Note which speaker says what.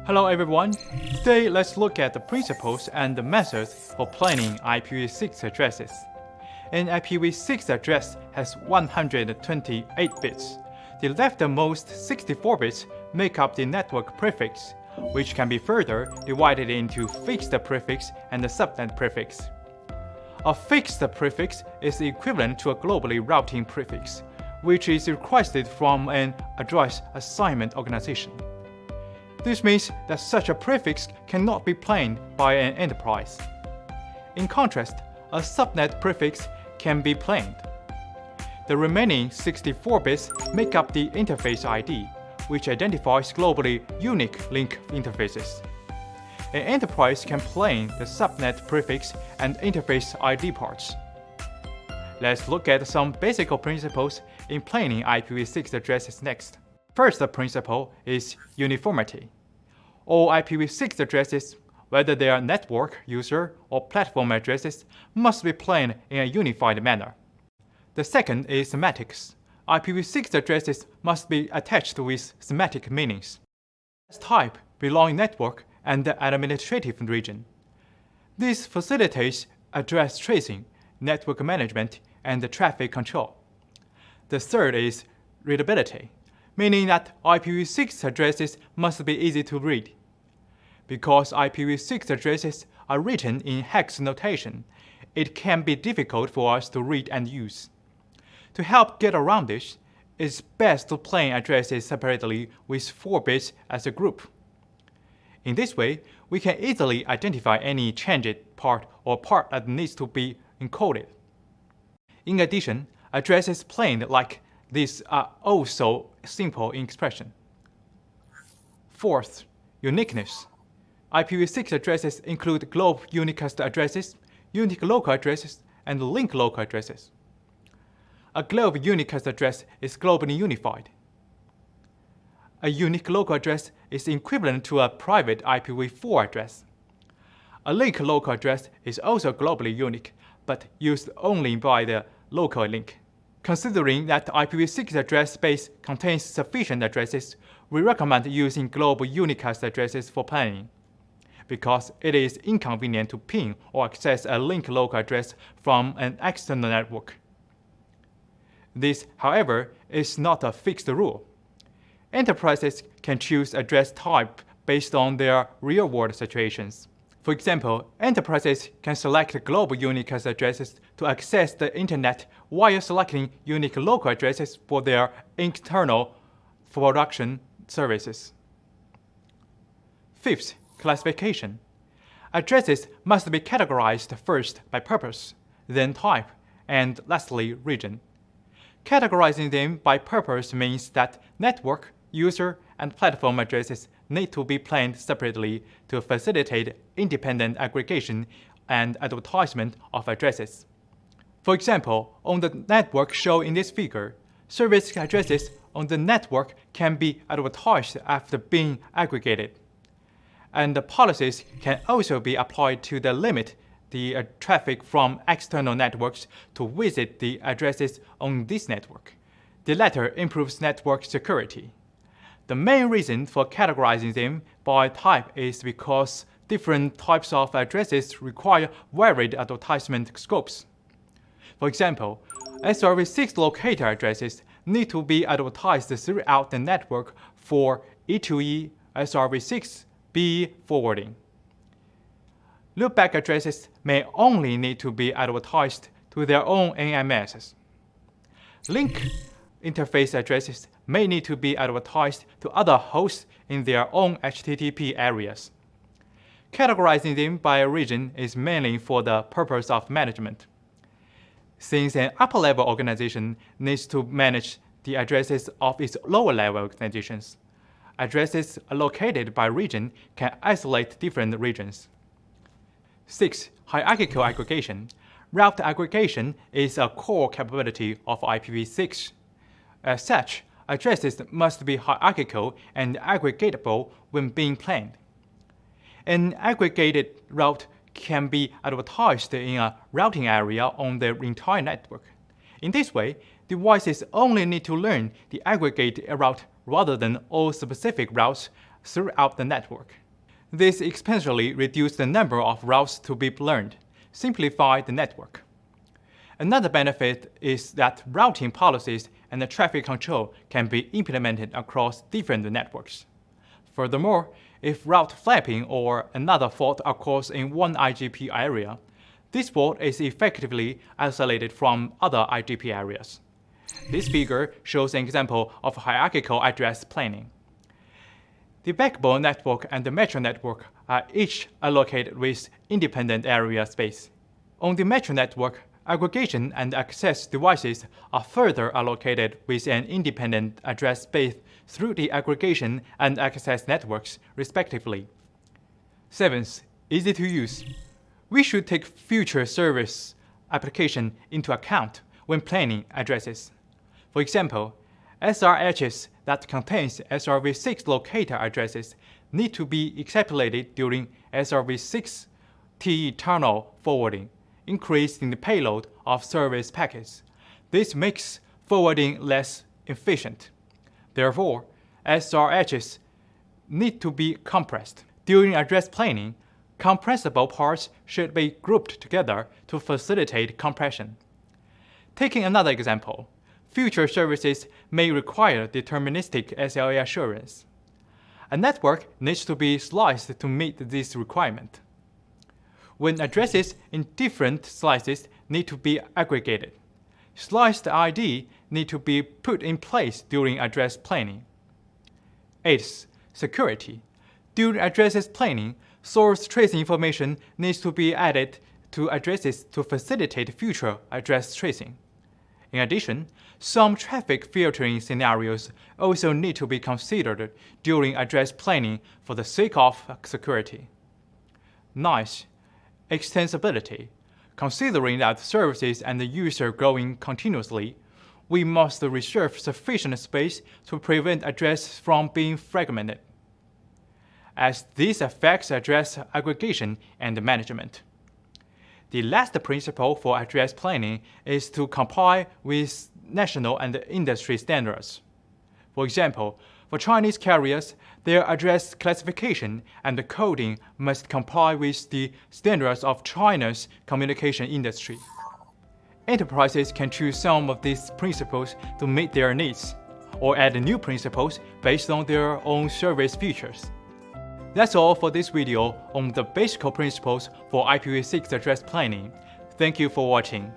Speaker 1: Hello everyone, today let's look at the principles and the methods for planning IPv6 addresses. An IPv6 address has 128 bits. The leftmost 64 bits make up the network prefix, which can be further divided into fixed prefix and a subnet prefix. A fixed prefix is equivalent to a globally routing prefix, which is requested from an address assignment organization. This means that such a prefix cannot be planned by an enterprise. In contrast, a subnet prefix can be planned. The remaining 64 bits make up the interface ID, which identifies globally unique link interfaces. An enterprise can plan the subnet prefix and interface ID parts. Let's look at some basic principles in planning IPv6 addresses next. First principle is uniformity. All IPv6 addresses, whether they are network, user, or platform addresses, must be planned in a unified manner. The second is semantics. IPv6 addresses must be attached with semantic meanings. Address type belong network and the administrative region. This facilitates address tracing, network management, and traffic control. The third is readability, meaning that IPv6 addresses must be easy to read. Because IPv6 addresses are written in hex notation, it can be difficult for us to read and use. To help get around this, it's best to plan addresses separately with 4 bits as a group. In this way, we can easily identify any changed part or part that needs to be encoded. In addition, addresses planned like this are also simple in expression. Fourth, uniqueness. IPv6 addresses include globe unicast addresses, unique local addresses, and link local addresses. A globe unicast address is globally unified. A unique local address is equivalent to a private IPv4 address. A link local address is also globally unique, but used only by the local link. Considering that the IPv6 address space contains sufficient addresses, we recommend using global unicast addresses for planning, because it is inconvenient to ping or access a link local address from an external network. This, however, is not a fixed rule. Enterprises can choose address type based on their real-world situations. For example, enterprises can select global unicast addresses to access the internet while selecting unique local addresses for their internal production services. Fifth, classification. Addresses must be categorized first by purpose, then type, and lastly region. Categorizing them by purpose means that network, user, and platform addresses need to be planned separately to facilitate independent aggregation and advertisement of addresses. For example, on the network shown in this figure, service addresses on the network can be advertised after being aggregated. And the policies can also be applied to limit the traffic from external networks to visit the addresses on this network. The latter improves network security. The main reason for categorizing them by type is because different types of addresses require varied advertisement scopes. For example, SRv6 locator addresses need to be advertised throughout the network for E2E SRv6 BE forwarding. Loopback addresses may only need to be advertised to their own NMSs. Link interface addresses may need to be advertised to other hosts in their own HTTP areas. Categorizing them by region is mainly for the purpose of management. Since an upper-level organization needs to manage the addresses of its lower-level organizations, addresses allocated by region can isolate different regions. 6. Hierarchical aggregation. Route aggregation is a core capability of IPv6. As such, addresses must be hierarchical and aggregatable when being planned. An aggregated route can be advertised in a routing area on the entire network. In this way, devices only need to learn the aggregate route rather than all specific routes throughout the network. This exponentially reduces the number of routes to be learned, simplify the network. Another benefit is that routing policies and the traffic control can be implemented across different networks. Furthermore, if route flapping or another fault occurs in one IGP area, this fault is effectively isolated from other IGP areas. This figure shows an example of hierarchical address planning. The backbone network and the metro network are each allocated with independent area space. On the metro network, aggregation and access devices are further allocated with an independent address space through the aggregation and access networks, respectively. 7th, easy to use. We should take future service application into account when planning addresses. For example, SRHs that contains SRv6 locator addresses need to be extrapolated during SRv6 TE tunnel forwarding, increasing the payload of service packets. This makes forwarding less efficient. Therefore, SRHs need to be compressed. During address planning, compressible parts should be grouped together to facilitate compression. Taking another example, future services may require deterministic SLA assurance. A network needs to be sliced to meet this requirement. When addresses in different slices need to be aggregated, sliced ID need to be put in place during address planning. 8th, security. During addresses planning, source tracing information needs to be added to addresses to facilitate future address tracing. In addition, some traffic filtering scenarios also need to be considered during address planning for the sake of security. 9th, extensibility. Considering that services and the user growing continuously, we must reserve sufficient space to prevent address from being fragmented, as this affects address aggregation and management. The last principle for address planning is to comply with national and industry standards. For example, for Chinese carriers, their address classification and coding must comply with the standards of China's communication industry. Enterprises can choose some of these principles to meet their needs, or add new principles based on their own service features. That's all for this video on the basic principles for IPv6 address planning. Thank you for watching.